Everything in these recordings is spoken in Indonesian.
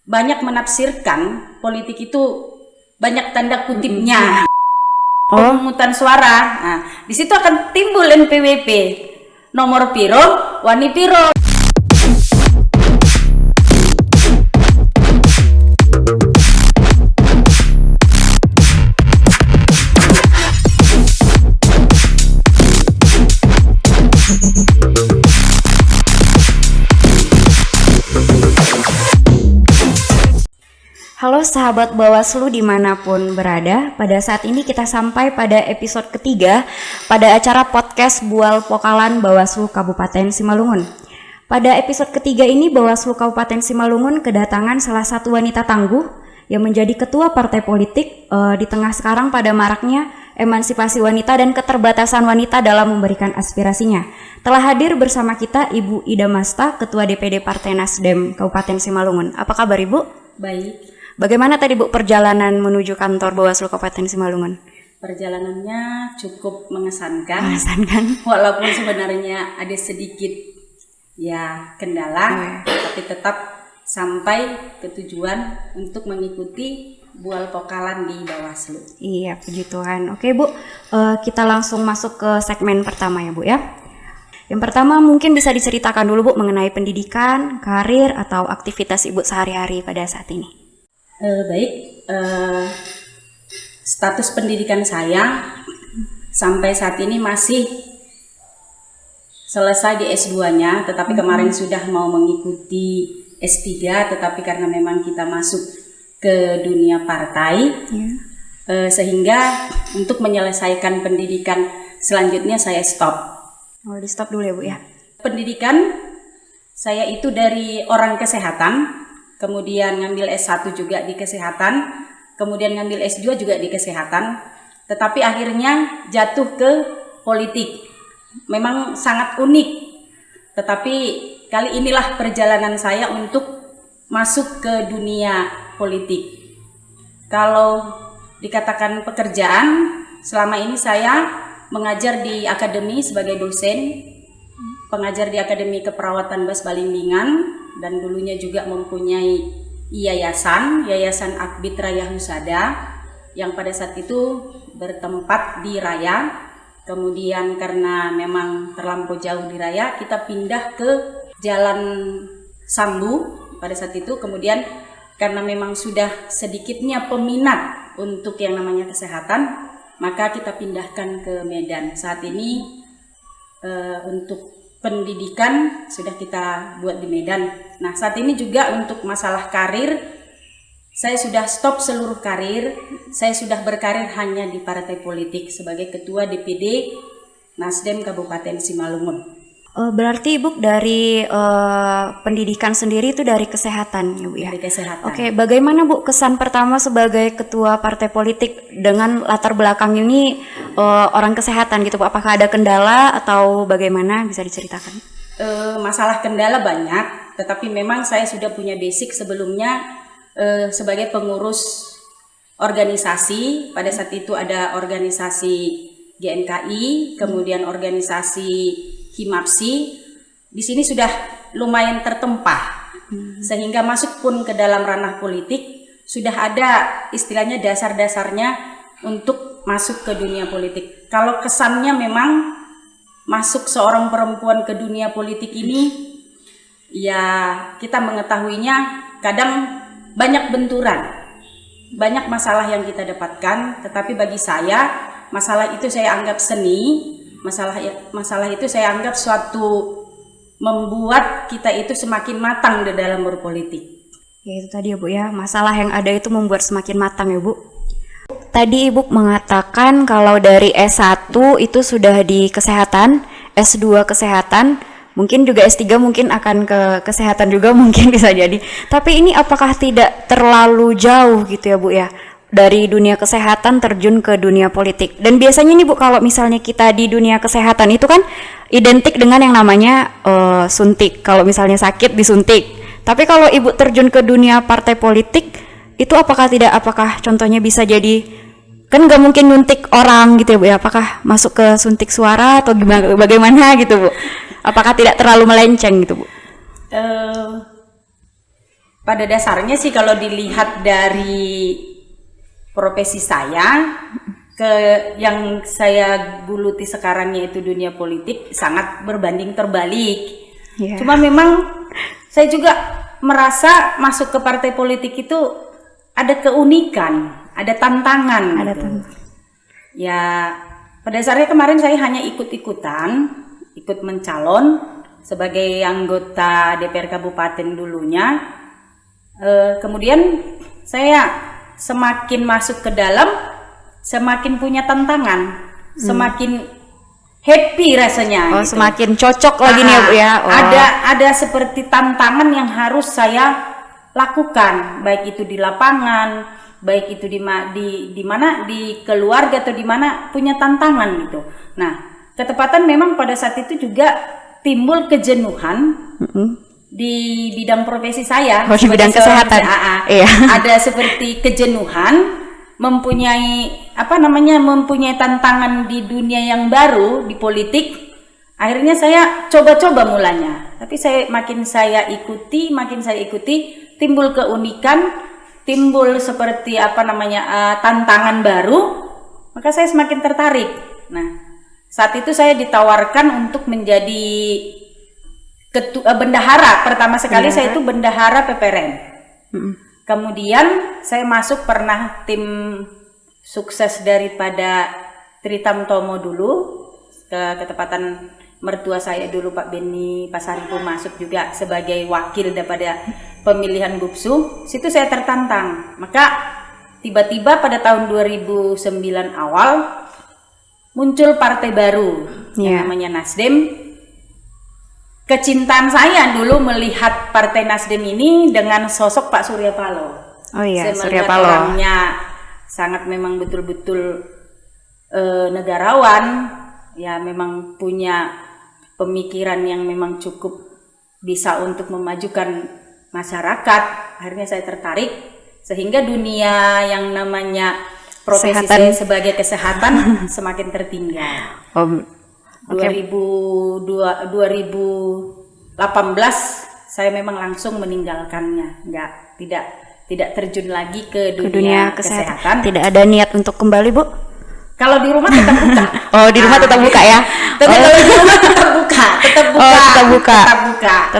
banyak menafsirkan politik itu banyak tanda kutipnya. Pemungutan suara. Nah, di situ akan timbul NPWP. Nomor piro, wani piro. Halo sahabat Bawaslu dimanapun berada, pada saat ini kita sampai pada episode ketiga pada acara podcast Bual Pokalan Bawaslu Kabupaten Simalungun. Pada episode ketiga ini Bawaslu Kabupaten Simalungun kedatangan salah satu wanita tangguh yang menjadi ketua partai politik di tengah sekarang pada maraknya emansipasi wanita dan keterbatasan wanita dalam memberikan aspirasinya. Telah hadir bersama kita Ibu Ida Masta, Ketua DPD Partai Nasdem Kabupaten Simalungun. Apa kabar Ibu? Baik. Bagaimana tadi Bu perjalanan menuju kantor Bawaslu Kabupaten Simalungun? Perjalanannya cukup mengesankan. Walaupun sebenarnya ada sedikit kendala, tapi tetap sampai ke tujuan untuk mengikuti bual pokalan di Bawaslu. Iya, puji Tuhan. Oke Bu, kita langsung masuk ke segmen pertama ya Bu ya. Yang pertama mungkin bisa diceritakan dulu Bu mengenai pendidikan, karir, atau aktivitas Ibu sehari-hari pada saat ini. Status pendidikan saya sampai saat ini masih selesai di S2-nya, tetapi kemarin sudah mau mengikuti S3, tetapi karena memang kita masuk ke dunia partai, sehingga untuk menyelesaikan pendidikan selanjutnya saya stop. Oh, di stop dulu ya Bu ya. Pendidikan saya itu dari orang kesehatan, kemudian ngambil S1 juga di kesehatan, kemudian ngambil S2 juga di kesehatan, tetapi akhirnya jatuh ke politik. Memang sangat unik, tetapi kali inilah perjalanan saya untuk masuk ke dunia politik. Kalau dikatakan pekerjaan, selama ini saya mengajar di akademi sebagai dosen, pengajar di Akademi Keperawatan Bas Balingbingan, dan dulunya juga mempunyai yayasan Akbit Raya Husada yang pada saat itu bertempat di Raya. Kemudian karena memang terlampau jauh di Raya, kita pindah ke Jalan Sambu pada saat itu. Kemudian karena memang sudah sedikitnya peminat untuk yang namanya kesehatan, maka kita pindahkan ke Medan. Saat ini untuk pendidikan sudah kita buat di Medan. Nah, saat ini juga untuk masalah karir, saya sudah stop seluruh karir. Saya sudah berkarir hanya di partai politik sebagai Ketua DPD Nasdem Kabupaten Simalungun. Berarti Ibu dari pendidikan sendiri itu dari kesehatan ya Bu ya? Dari kesehatan. Oke, bagaimana Bu kesan pertama sebagai ketua partai politik dengan latar belakang ini orang kesehatan gitu Bu? Apakah ada kendala atau bagaimana, bisa diceritakan? Masalah kendala banyak, tetapi memang saya sudah punya basic sebelumnya sebagai pengurus organisasi. Pada saat itu ada organisasi GNKI, kemudian organisasi Himapsi. Di sini sudah lumayan tertempa, sehingga masuk pun ke dalam ranah politik sudah ada istilahnya dasar-dasarnya untuk masuk ke dunia politik. Kalau kesannya memang masuk seorang perempuan ke dunia politik ini, ya kita mengetahuinya kadang banyak benturan, banyak masalah yang kita dapatkan. Tetapi bagi saya masalah itu saya anggap seni. Masalah itu saya anggap suatu membuat kita itu semakin matang di dalam berpolitik. Ya itu tadi ya Bu ya, masalah yang ada itu membuat semakin matang ya Bu. Tadi Ibu mengatakan kalau dari S1 itu sudah di kesehatan, S2 kesehatan, mungkin juga S3 mungkin akan ke kesehatan juga mungkin bisa jadi. Tapi ini apakah tidak terlalu jauh gitu ya Bu ya? Dari dunia kesehatan terjun ke dunia politik. Dan biasanya nih Bu, kalau misalnya kita di dunia kesehatan itu kan identik dengan yang namanya suntik. Kalau misalnya sakit disuntik. Tapi kalau Ibu terjun ke dunia partai politik, itu apakah contohnya bisa jadi, kan nggak mungkin nyuntik orang gitu ya Bu ya? Apakah masuk ke suntik suara atau bagaimana gitu Bu? Apakah tidak terlalu melenceng gitu Bu? Pada dasarnya sih kalau dilihat dari profesi saya, yang saya geluti sekarang yaitu dunia politik sangat berbanding terbalik. Cuma memang saya juga merasa masuk ke partai politik itu ada keunikan, ada tantangan. Ya, pada dasarnya kemarin saya hanya ikut mencalon sebagai anggota DPR Kabupaten dulunya. Kemudian saya semakin masuk ke dalam, semakin punya tantangan, semakin happy rasanya. Gitu. Semakin cocok lagi nih ya Bu ya. Ada seperti tantangan yang harus saya lakukan, baik itu di lapangan, baik itu di mana di keluarga atau di mana punya tantangan gitu. Nah, ketepatan memang pada saat itu juga timbul kejenuhan. Di bidang profesi saya, di bidang kesehatan. Iya. Ada seperti kejenuhan, mempunyai tantangan di dunia yang baru di politik. Akhirnya saya coba-coba mulanya, tapi makin saya ikuti, timbul keunikan, timbul seperti tantangan baru, maka saya semakin tertarik. Nah, saat itu saya ditawarkan untuk menjadi bendahara. Pertama sekali saya itu bendahara PPRN. Kemudian saya masuk pernah tim sukses daripada Tritamtomo dulu, ketepatan mertua saya dulu Pak Beni Pasaribu masuk juga sebagai wakil daripada pemilihan Gupsu. Situ saya tertantang. Maka tiba-tiba pada tahun 2009 awal muncul partai baru yang namanya Nasdem. Kecintaan saya dulu melihat Partai Nasdem ini dengan sosok Pak Surya Paloh. Surya Paloh. Orangnya sangat memang betul-betul negarawan, ya memang punya pemikiran yang memang cukup bisa untuk memajukan masyarakat. Akhirnya saya tertarik, sehingga dunia yang namanya profesi saya sebagai kesehatan semakin tertinggal. 2018 saya memang langsung meninggalkannya, tidak terjun lagi ke dunia kesehatan. Tidak ada niat untuk kembali, Bu? Kalau di rumah tetap buka. Di rumah tetap buka ya. Kalau di rumah tetap buka.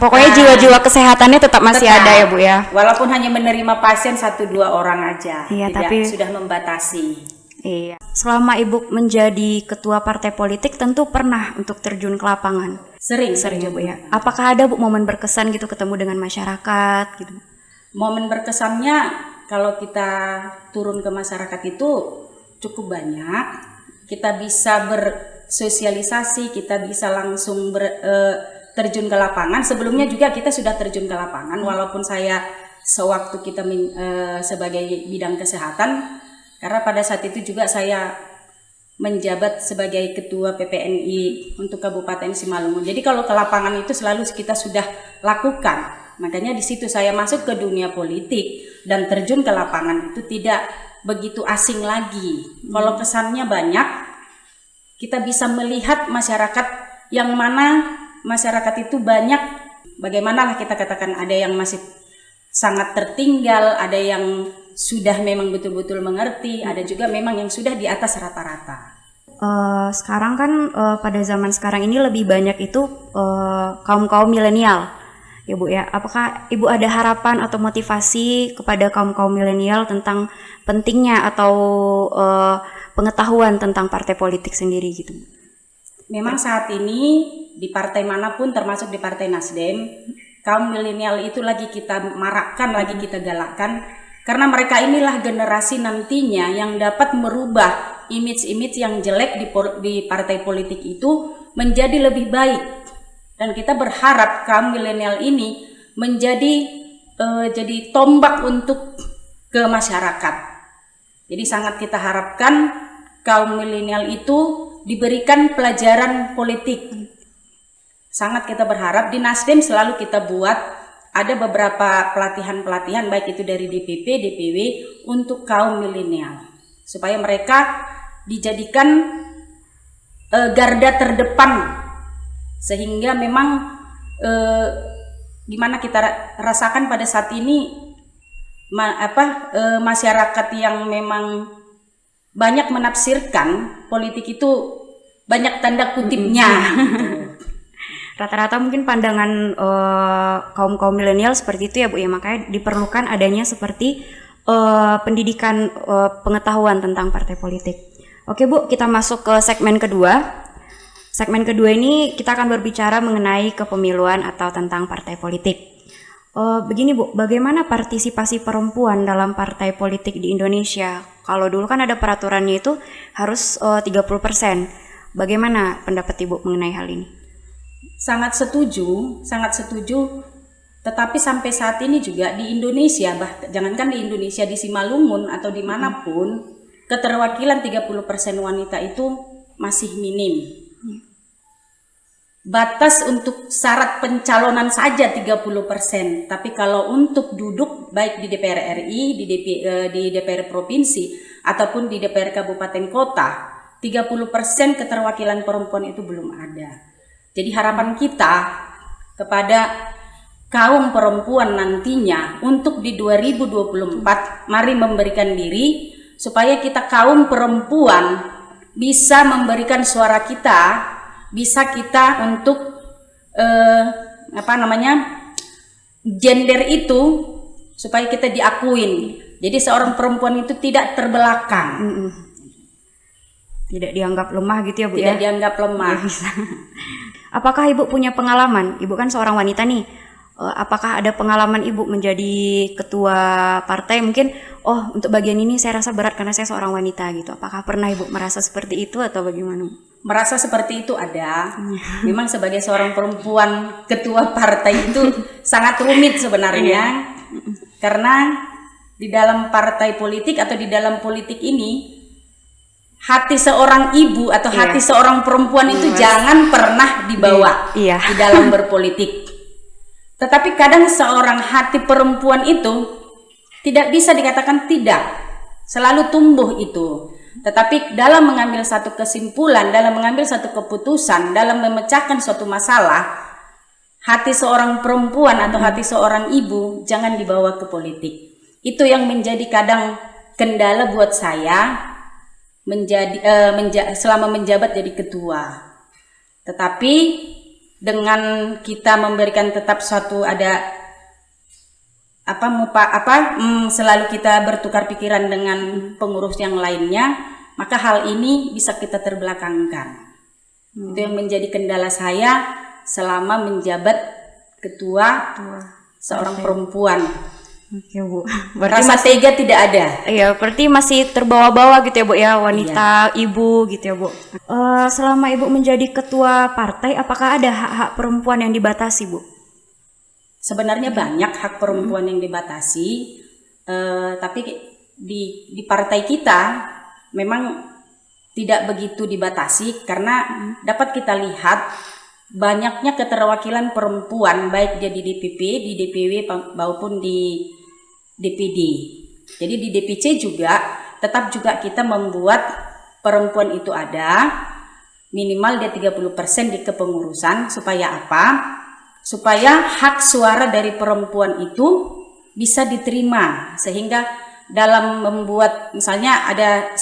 Pokoknya jiwa-jiwa kesehatannya tetap masih ada ya, Bu ya. Walaupun hanya menerima pasien 1-2 orang aja. Iya, tidak, tapi sudah membatasi. Iya. Selama Ibu menjadi ketua partai politik tentu pernah untuk terjun ke lapangan. Sering ya, Bu ya. Apakah ada Bu momen berkesan gitu ketemu dengan masyarakat gitu? Momen berkesannya kalau kita turun ke masyarakat itu cukup banyak. Kita bisa bersosialisasi, kita bisa langsung terjun ke lapangan. Sebelumnya juga kita sudah terjun ke lapangan, walaupun saya sewaktu kita sebagai bidang kesehatan. Karena pada saat itu juga saya menjabat sebagai ketua PPNI untuk Kabupaten Simalungun. Jadi kalau ke lapangan itu selalu kita sudah lakukan. Makanya di situ saya masuk ke dunia politik dan terjun ke lapangan itu tidak begitu asing lagi. Kalau kesannya banyak, kita bisa melihat masyarakat yang mana masyarakat itu banyak. Bagaimanalah kita katakan, ada yang masih sangat tertinggal, ada yang sudah memang betul-betul mengerti, ada juga memang yang sudah di atas rata-rata. Sekarang kan pada zaman sekarang ini lebih banyak itu kaum-kaum milenial, ya Bu ya. Apakah Ibu ada harapan atau motivasi kepada kaum-kaum milenial tentang pentingnya atau pengetahuan tentang partai politik sendiri gitu? Memang saat ini di partai manapun, termasuk di Partai Nasdem, kaum milenial itu lagi kita marakkan, lagi kita galakkan. Karena mereka inilah generasi nantinya yang dapat merubah image-image yang jelek di partai politik itu menjadi lebih baik. Dan kita berharap kaum milenial ini menjadi jadi tombak untuk ke masyarakat. Jadi sangat kita harapkan kaum milenial itu diberikan pelajaran politik. Sangat kita berharap di Nasdem selalu kita buat ada beberapa pelatihan-pelatihan, baik itu dari DPP, DPW untuk kaum milenial, supaya mereka dijadikan garda terdepan, sehingga memang gimana kita rasakan pada saat ini masyarakat yang memang banyak menafsirkan politik itu banyak tanda kutipnya. Rata-rata mungkin pandangan kaum milenial seperti itu ya Bu ya, makanya diperlukan adanya seperti pendidikan pengetahuan tentang partai politik. Oke Bu, kita masuk ke segmen kedua. Segmen kedua ini kita akan berbicara mengenai kepemiluan atau tentang partai politik. Begini Bu, bagaimana partisipasi perempuan dalam partai politik di Indonesia? Kalau dulu kan ada peraturannya itu harus 30%. Bagaimana pendapat Ibu mengenai hal ini? Sangat setuju. Tetapi sampai saat ini juga di Indonesia, jangankan di Indonesia, di Simalungun atau dimanapun, keterwakilan 30% wanita itu masih minim. Batas untuk syarat pencalonan saja 30%, tapi kalau untuk duduk baik di DPR RI, di DPR provinsi ataupun di DPR kabupaten kota, 30% keterwakilan perempuan itu belum ada. Jadi harapan kita kepada kaum perempuan nantinya untuk di 2024 mari memberikan diri supaya kita kaum perempuan bisa memberikan suara kita, bisa kita untuk gender itu supaya kita diakuin. Jadi seorang perempuan itu tidak terbelakang. Tidak dianggap lemah gitu ya Bu ya? Tidak dianggap lemah. Apakah Ibu punya pengalaman? Ibu kan seorang wanita nih. Apakah ada pengalaman Ibu menjadi ketua partai? Mungkin, untuk bagian ini saya rasa berat karena saya seorang wanita gitu. Apakah pernah Ibu merasa seperti itu atau bagaimana? Merasa seperti itu ada. Memang sebagai seorang perempuan ketua partai itu sangat rumit sebenarnya. Karena di dalam partai politik atau di dalam politik ini, hati seorang ibu atau hati seorang perempuan itu jangan pernah dibawa di dalam berpolitik. Tetapi kadang seorang hati perempuan itu tidak bisa dikatakan tidak, selalu tumbuh itu. Tetapi dalam mengambil satu kesimpulan, dalam mengambil satu keputusan, dalam memecahkan suatu masalah, hati seorang perempuan atau hati seorang ibu jangan dibawa ke politik. Itu yang menjadi kadang kendala buat saya selama menjabat jadi ketua. Tetapi dengan kita memberikan tetap suatu selalu kita bertukar pikiran dengan pengurus yang lainnya, maka hal ini bisa kita terbelakangkan. Itu yang menjadi kendala saya selama menjabat ketua seorang perempuan. Oke Bu, rasa tega tidak ada. Iya, berarti masih terbawa-bawa gitu ya Bu ya, wanita, ibu gitu ya Bu. Selama Ibu menjadi ketua partai, apakah ada hak-hak perempuan yang dibatasi Bu? Sebenarnya banyak hak perempuan yang dibatasi, tapi di partai kita memang tidak begitu dibatasi karena dapat kita lihat banyaknya keterwakilan perempuan baik dia di DPP, di DPW maupun di DPD. Jadi di DPC juga tetap juga kita membuat perempuan itu ada minimal dia 30% di kepengurusan. Supaya apa? Supaya hak suara dari perempuan itu bisa diterima, sehingga dalam membuat misalnya ada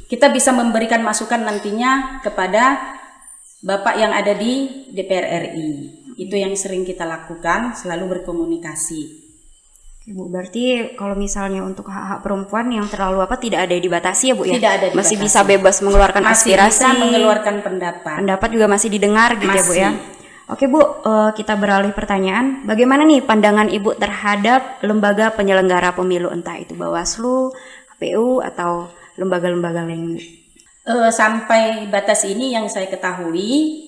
kita bisa memberikan masukan nantinya kepada Bapak yang ada di DPR RI. Itu yang sering kita lakukan, selalu berkomunikasi. Bu, berarti kalau misalnya untuk hak-hak perempuan yang terlalu tidak ada dibatasi ya Bu ya? Tidak ada dibatasi. Masih bisa bebas mengeluarkan aspirasi. Masih bisa mengeluarkan pendapat. Pendapat juga masih didengar gitu ya Bu ya? Oke Bu, kita beralih pertanyaan. Bagaimana nih pandangan Ibu terhadap lembaga penyelenggara pemilu, entah itu Bawaslu, KPU, atau lembaga-lembaga lain? Sampai batas ini yang saya ketahui,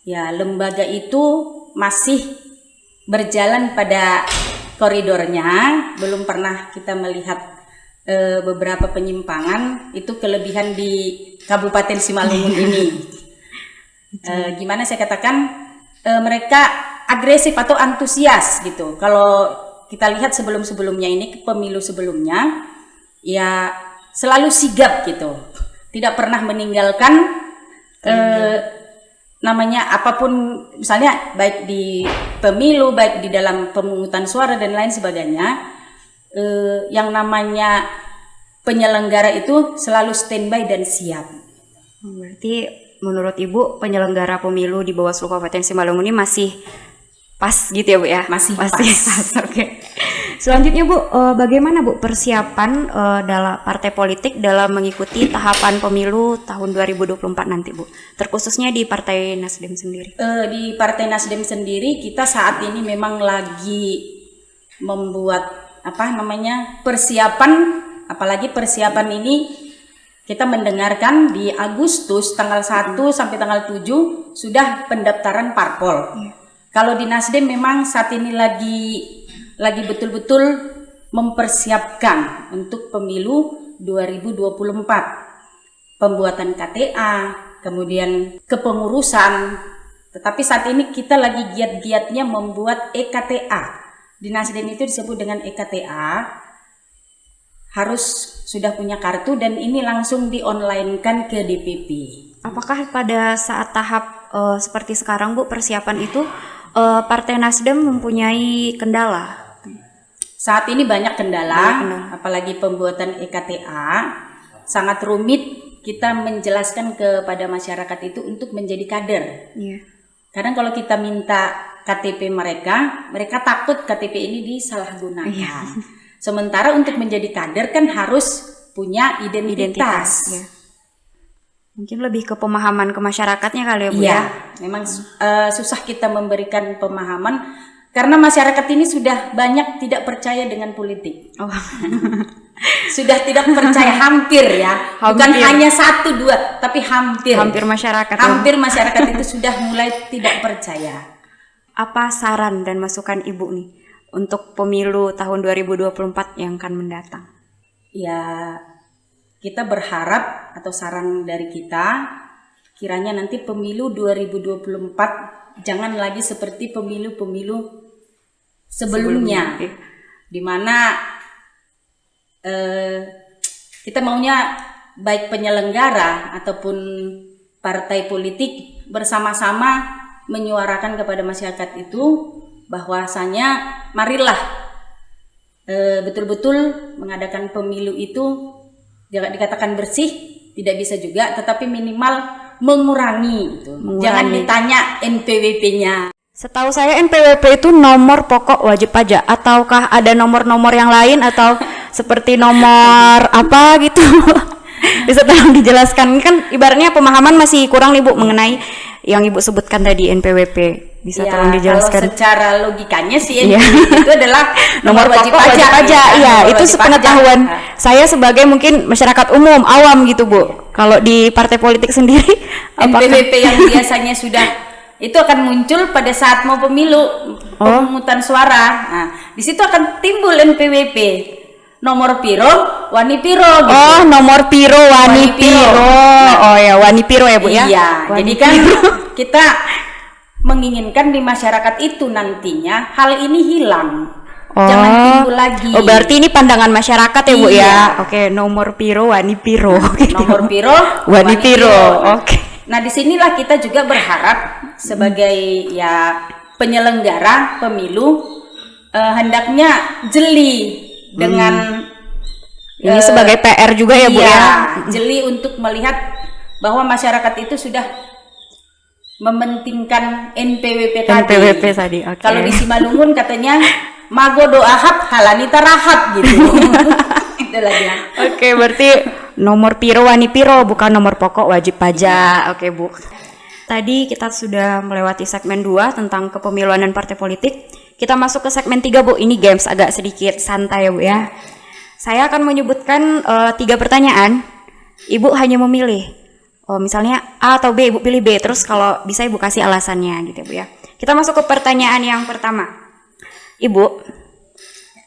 ya lembaga itu masih berjalan pada koridornya, belum pernah kita melihat beberapa penyimpangan. Itu kelebihan di Kabupaten Simalungun ini. Gimana saya katakan, mereka agresif atau antusias gitu. Kalau kita lihat sebelum-sebelumnya ini, pemilu sebelumnya, ya selalu sigap gitu, tidak pernah meninggalkan namanya apapun, misalnya baik di pemilu, baik di dalam pemungutan suara dan lain sebagainya, yang namanya penyelenggara itu selalu standby dan siap. Berarti menurut Ibu penyelenggara pemilu di Bawaslu Kabupaten Simalungun ini masih pas gitu ya Bu ya? Masih pas. Oke. Selanjutnya Bu, bagaimana Bu persiapan dalam partai politik dalam mengikuti tahapan pemilu tahun 2024 nanti Bu? Terkhususnya di Partai Nasdem sendiri. Di Partai Nasdem sendiri kita saat ini memang lagi membuat persiapan, apalagi persiapan ini kita mendengarkan di Agustus tanggal 1 sampai tanggal 7 sudah pendaftaran parpol. Kalau di Nasdem memang saat ini lagi betul-betul mempersiapkan untuk pemilu 2024. Pembuatan KTA, kemudian kepengurusan. Tetapi saat ini kita lagi giat-giatnya membuat EKTA. Di Nasdem itu disebut dengan EKTA, harus sudah punya kartu dan ini langsung di-online-kan ke DPP. Apakah pada saat tahap seperti sekarang Bu persiapan itu Partai Nasdem mempunyai kendala? Saat ini banyak kendala, apalagi pembuatan EKTA sangat rumit kita menjelaskan kepada masyarakat itu untuk menjadi kader. Kadang kalau kita minta KTP mereka takut KTP ini disalahgunakan. Sementara untuk menjadi kader kan harus punya identitas. Mungkin lebih ke pemahaman ke masyarakatnya kali ya Bu ya? Memang susah kita memberikan pemahaman karena masyarakat ini sudah banyak tidak percaya dengan politik. Sudah tidak percaya hampir ya. Bukan hanya 1, 2, tapi hampir. Hampir masyarakat. Hampir masyarakat itu sudah mulai tidak percaya. Apa saran dan masukan Ibu nih untuk pemilu tahun 2024 yang akan mendatang? Ya, kita berharap atau saran dari kita kiranya nanti pemilu 2024 jangan lagi seperti pemilu-pemilu sebelumnya. Di mana kita maunya baik penyelenggara ataupun partai politik bersama-sama menyuarakan kepada masyarakat itu bahwasanya marilah betul-betul mengadakan pemilu itu jangan dikatakan bersih, tidak bisa juga, tetapi minimal mengurangi itu. Jangan ditanya NPWP-nya. Setahu saya NPWP itu nomor pokok wajib pajak, ataukah ada nomor-nomor yang lain atau seperti nomor apa gitu? Bisa tolong dijelaskan. Ini kan ibaratnya pemahaman masih kurang nih Bu mengenai yang Ibu sebutkan tadi NPWP. Bisa tolong dijelaskan. Kalau secara logikanya sih NPWP itu adalah nomor wajib pajak. Iya, itu sepengetahuan saya sebagai mungkin masyarakat umum awam gitu Bu. Kalau di partai politik sendiri NPWP yang biasanya sudah itu akan muncul pada saat mau pemilu, pemungutan suara. Nah, di situ akan timbul NPWP. Nomor piro, wani piro gitu. Nomor piro, wani piro. Ya, wani piro ya Bu ya. Iya, jadi kan kita menginginkan di masyarakat itu nantinya hal ini hilang. Jangan timbul lagi. Berarti ini pandangan masyarakat ya Bu ya. Oke, nomor piro, wani piro. Nomor piro, wani piro. Oke. Nah, disinilah kita juga berharap sebagai penyelenggara pemilu hendaknya jeli dengan ini sebagai PR juga ya Bu ya. Jeli untuk melihat bahwa masyarakat itu sudah mementingkan NPWP tadi. Okay. Kalau di Simalungun katanya mago doahap halani tarahat gitu. Itulah dia. Oke, berarti nomor piro wani piro bukan nomor pokok wajib pajak. Oke Bu. Tadi kita sudah melewati segmen 2 tentang kepemiluan dan partai politik. Kita masuk ke segmen 3 Bu. Ini games agak sedikit santai ya Bu ya. Saya akan menyebutkan 3 pertanyaan. Ibu hanya memilih. Misalnya A atau B, Ibu pilih B. Terus kalau bisa Ibu kasih alasannya gitu ya Bu ya. Kita masuk ke pertanyaan yang pertama. Ibu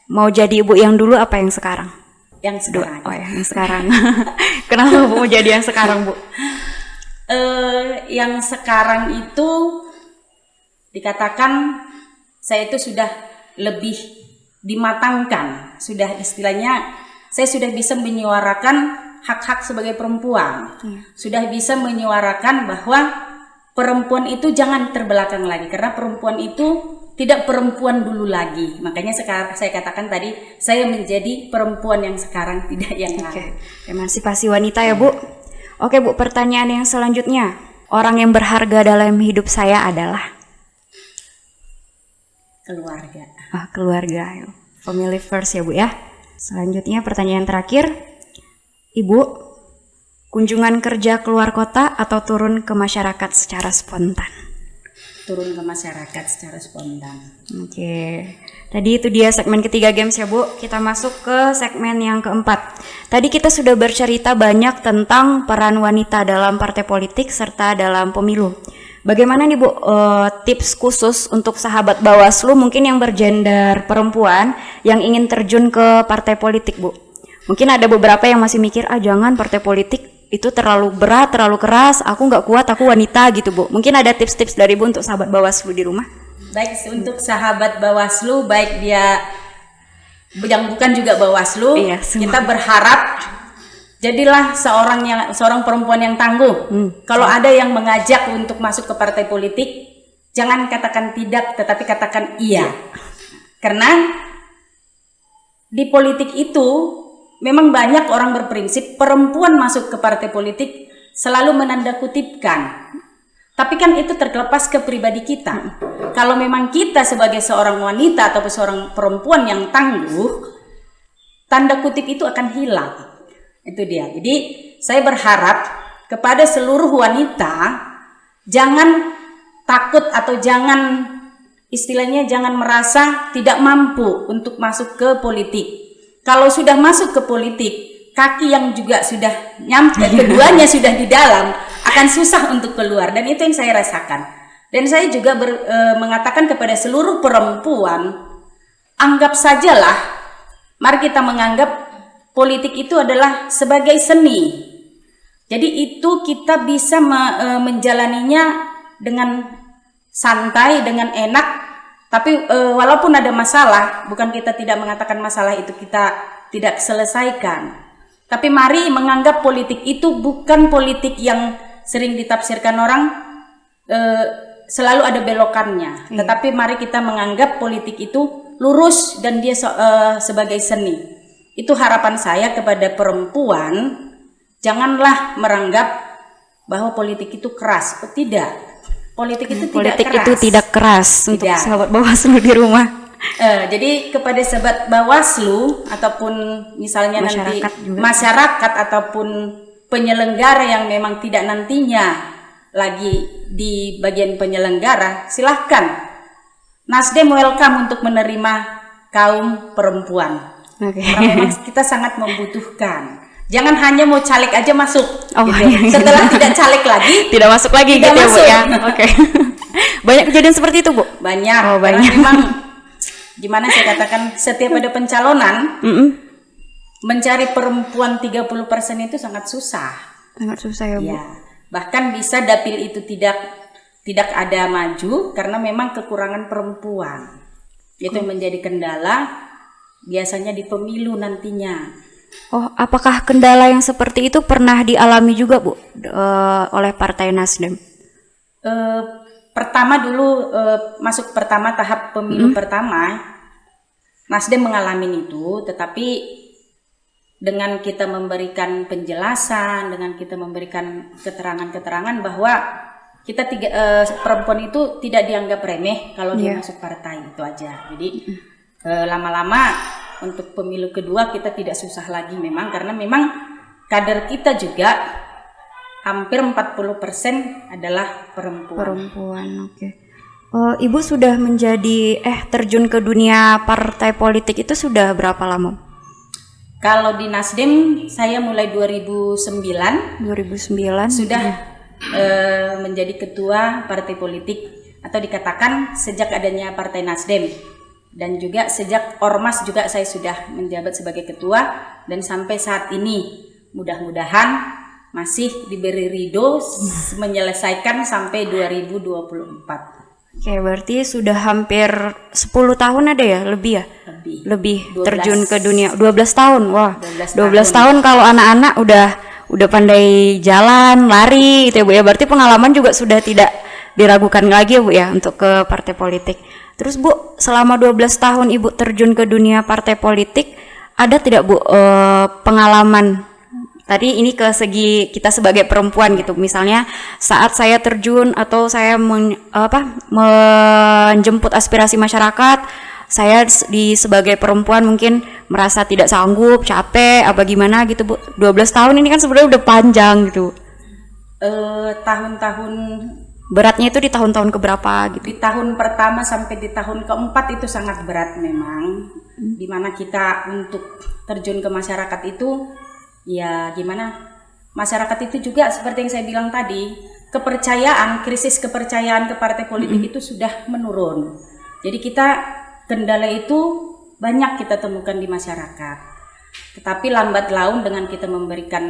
mau jadi ibu yang dulu apa yang sekarang? Yang sekarang. Yang sekarang. Kenapa Bu mau jadi yang sekarang Bu? Yang sekarang itu dikatakan saya itu sudah lebih dimatangkan, sudah istilahnya saya sudah bisa menyuarakan hak-hak sebagai perempuan, sudah bisa menyuarakan bahwa perempuan itu jangan terbelakang lagi, karena perempuan itu tidak perempuan dulu lagi. Makanya sekarang saya katakan tadi, saya menjadi perempuan yang sekarang, tidak yang lalu. Emansipasi wanita ya, Bu. Oke, Bu, pertanyaan yang selanjutnya. Orang yang berharga dalam hidup saya adalah Keluarga. Keluarga. Family first ya, Bu ya. Selanjutnya pertanyaan terakhir. Ibu, kunjungan kerja keluar kota atau turun ke masyarakat secara spontan? Turun ke masyarakat secara spontan. Oke. Tadi itu dia segmen ketiga games ya, Bu. Kita masuk ke segmen yang keempat. Tadi kita sudah bercerita banyak tentang peran wanita dalam partai politik serta dalam pemilu. Bagaimana nih, Bu, tips khusus untuk sahabat Bawaslu mungkin yang bergender perempuan yang ingin terjun ke partai politik, Bu? Mungkin ada beberapa yang masih mikir, jangan partai politik itu terlalu berat, terlalu keras, aku nggak kuat, aku wanita gitu, Bu. Mungkin ada tips-tips dari Bu untuk sahabat Bawaslu di rumah? Baik, untuk sahabat Bawaslu, baik dia yang bukan juga Bawaslu, kita berharap jadilah seorang perempuan yang tangguh. Kalau ada yang mengajak untuk masuk ke partai politik, jangan katakan tidak, tetapi katakan iya. Karena di politik itu memang banyak orang berprinsip perempuan masuk ke partai politik selalu menandakutipkan. Tapi kan itu terlepas ke pribadi kita. Kalau memang kita sebagai seorang wanita atau seorang perempuan yang tangguh, tanda kutip itu akan hilang. Itu dia. Jadi saya berharap kepada seluruh wanita, jangan takut atau jangan merasa tidak mampu untuk masuk ke politik. Kalau sudah masuk ke politik, kaki yang juga sudah nyampe, keduanya sudah di dalam, akan susah untuk keluar. Dan itu yang saya rasakan. Dan saya juga mengatakan kepada seluruh perempuan, anggap sajalah, mari kita menganggap politik itu adalah sebagai seni. Jadi itu kita bisa menjalaninya dengan santai, dengan enak. Tapi walaupun ada masalah, bukan kita tidak mengatakan masalah itu kita tidak selesaikan. Tapi mari menganggap politik itu bukan politik yang sering ditafsirkan orang selalu ada belokannya. Tetapi mari kita menganggap politik itu lurus dan dia sebagai seni. Itu harapan saya kepada perempuan, janganlah meranggap bahwa politik itu keras. Tidak. Politik itu tidak keras untuk sahabat Bawaslu di rumah. Jadi kepada sahabat Bawaslu ataupun misalnya masyarakat ataupun penyelenggara yang memang tidak nantinya lagi di bagian penyelenggara, silahkan Nasdem welcome untuk menerima kaum perempuan. Karena memang kita sangat membutuhkan. Jangan hanya mau caleg aja masuk. Setelah tidak caleg lagi, tidak masuk lagi tidak gitu masuk. Ya, Bu ya. Oke. Banyak kejadian seperti itu, Bu? Banyak. Banyak. Karena memang gimana saya katakan, setiap ada pencalonan mencari perempuan 30% itu sangat susah. Sangat susah ya, Bu. Ya. Bahkan bisa dapil itu tidak ada maju karena memang kekurangan perempuan. Itu yang menjadi kendala biasanya di pemilu nantinya. Apakah kendala yang seperti itu pernah dialami juga, Bu, oleh Partai Nasdem? Pertama dulu masuk pertama tahap pemilu pertama, Nasdem mengalami itu, tetapi dengan kita memberikan penjelasan, dengan kita memberikan keterangan-keterangan bahwa kita perempuan itu tidak dianggap remeh kalau dia masuk partai, itu aja. Jadi lama-lama untuk pemilu kedua kita tidak susah lagi memang, karena memang kader kita juga hampir 40% adalah perempuan. Oke. Ibu sudah menjadi terjun ke dunia partai politik itu sudah berapa lama? Kalau di Nasdem saya mulai 2009 sudah menjadi ketua partai politik, atau dikatakan sejak adanya Partai Nasdem. Dan juga sejak Ormas juga saya sudah menjabat sebagai ketua, dan sampai saat ini mudah-mudahan masih diberi ridho menyelesaikan sampai 2024. Oke, berarti sudah hampir 10 tahun ada ya? Lebih ya? Lebih 12. Terjun ke dunia 12 tahun. Wah, 12 tahun kalau anak-anak udah pandai jalan, lari gitu ya, Bu ya. Berarti pengalaman juga sudah tidak diragukan lagi ya Bu ya untuk ke partai politik. Terus Bu, selama 12 tahun Ibu terjun ke dunia partai politik, ada tidak Bu pengalaman tadi ini ke segi kita sebagai perempuan gitu, misalnya saat saya terjun atau saya menjemput aspirasi masyarakat, saya sebagai perempuan mungkin merasa tidak sanggup, capek, apa gimana gitu Bu. 12 tahun ini kan sebenarnya udah panjang gitu. Tahun-tahun Beratnya itu di tahun-tahun keberapa gitu? di tahun pertama sampai di tahun keempat itu sangat berat memang. Dimana kita untuk terjun ke masyarakat itu, ya gimana? Masyarakat itu juga seperti yang saya bilang tadi, krisis kepercayaan ke partai politik itu sudah menurun. Jadi kendala itu banyak kita temukan di masyarakat. Tetapi lambat laun dengan kita memberikan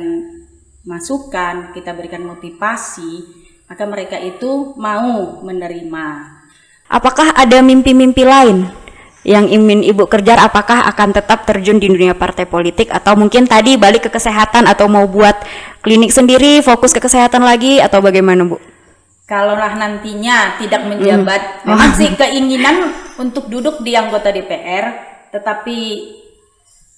masukan, kita berikan motivasi, maka mereka itu mau menerima. Apakah ada mimpi-mimpi lain yang ingin Ibu kejar? Apakah akan tetap terjun di dunia partai politik atau mungkin tadi balik ke kesehatan atau mau buat klinik sendiri, fokus ke kesehatan lagi atau bagaimana Bu? Kalaulah nantinya tidak menjabat, memang sih keinginan untuk duduk di anggota DPR, tetapi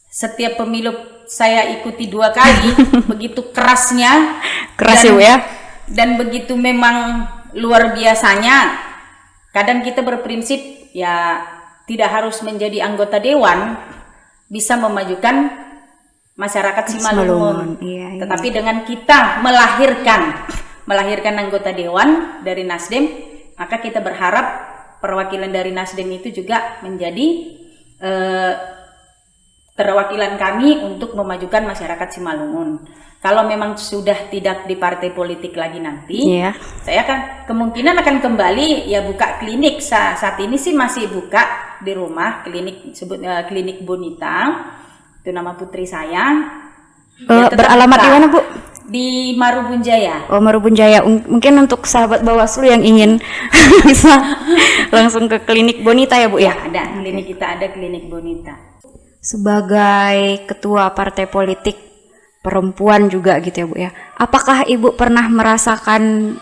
setiap pemilu saya ikuti 2 kali, begitu kerasnya. Keras ya Bu ya? Dan begitu memang luar biasanya, kadang kita berprinsip ya tidak harus menjadi anggota dewan, bisa memajukan masyarakat Simalungun. Iya. Tetapi dengan kita melahirkan anggota dewan dari Nasdem, maka kita berharap perwakilan dari Nasdem itu juga menjadi perwakilan kami untuk memajukan masyarakat Simalungun. Kalau memang sudah tidak di partai politik lagi nanti, saya kemungkinan akan kembali ya buka klinik. Saat ini sih masih buka di rumah, klinik Bonita, itu nama putri saya. Beralamat di mana Bu? Di Marubunjaya. Oh, Marubunjaya. Mungkin untuk sahabat Bawaslu yang ingin bisa langsung ke klinik Bonita ya Bu ya? Ada klinik Bonita. Sebagai ketua partai politik perempuan juga gitu ya Bu ya. Apakah Ibu pernah merasakan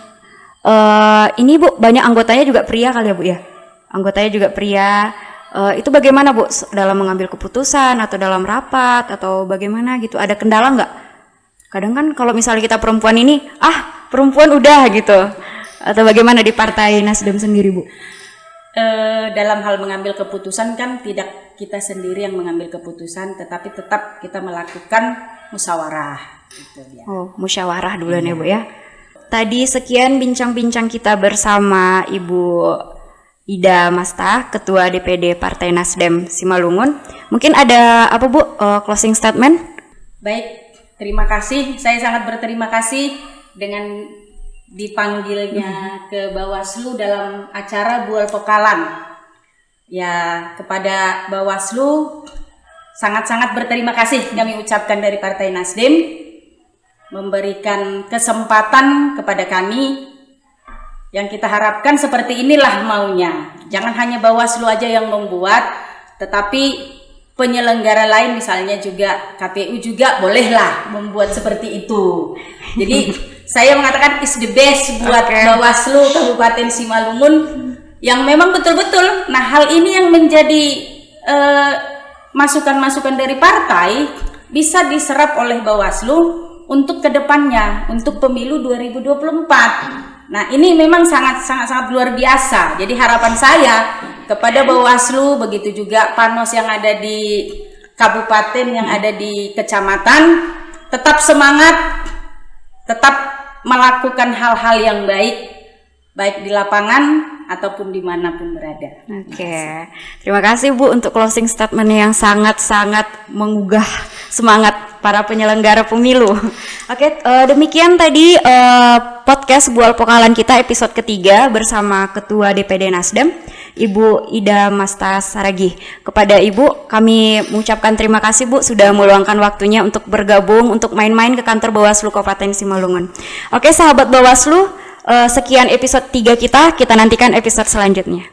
ini Bu, banyak anggotanya juga pria kali ya Bu ya? Anggotanya juga pria. Itu bagaimana Bu dalam mengambil keputusan atau dalam rapat atau bagaimana gitu? Ada kendala nggak? Kadang kan kalau misalnya kita perempuan ini, perempuan udah gitu. Atau bagaimana di Partai Nasdem sendiri Bu? Dalam hal mengambil keputusan kan tidak kita sendiri yang mengambil keputusan, tetapi tetap kita melakukan musyawarah gitu ya. Oh, musyawarah dulu nih Bu ya. Tadi sekian bincang-bincang kita bersama Ibu Ida Masta, Ketua DPD Partai Nasdem Simalungun. Mungkin ada apa Bu closing statement? Baik, terima kasih. Saya sangat berterima kasih dengan dipanggilnya ke Bawaslu dalam acara Bual Pokalan. Ya, kepada Bawaslu sangat-sangat berterima kasih kami ucapkan dari Partai Nasdem memberikan kesempatan kepada kami. Yang kita harapkan seperti inilah maunya. Jangan hanya Bawaslu aja yang membuat, tetapi penyelenggara lain misalnya juga KPU juga bolehlah membuat seperti itu. Jadi saya mengatakan is the best buat Bawaslu Kabupaten Simalungun yang memang betul-betul. Nah, hal ini yang menjadi masukan-masukan dari partai bisa diserap oleh Bawaslu untuk kedepannya, untuk pemilu 2024. Nah, ini memang sangat luar biasa. Jadi harapan saya kepada Bawaslu, begitu juga Panos yang ada di kabupaten, yang ada di kecamatan, tetap semangat, tetap melakukan hal-hal yang baik di lapangan ataupun dimanapun berada. Oke, terima kasih Bu untuk closing statement yang sangat-sangat menggugah semangat para penyelenggara pemilu. Oke, demikian tadi podcast Bual Pokalan kita episode ketiga bersama Ketua DPD Nasdem, Ibu Ida Masta Saragih. Kepada Ibu, kami mengucapkan terima kasih Bu sudah meluangkan waktunya untuk bergabung, untuk main-main ke kantor Bawaslu Kabupaten Simalungun. Oke, sahabat Bawaslu, sekian episode 3 kita nantikan episode selanjutnya.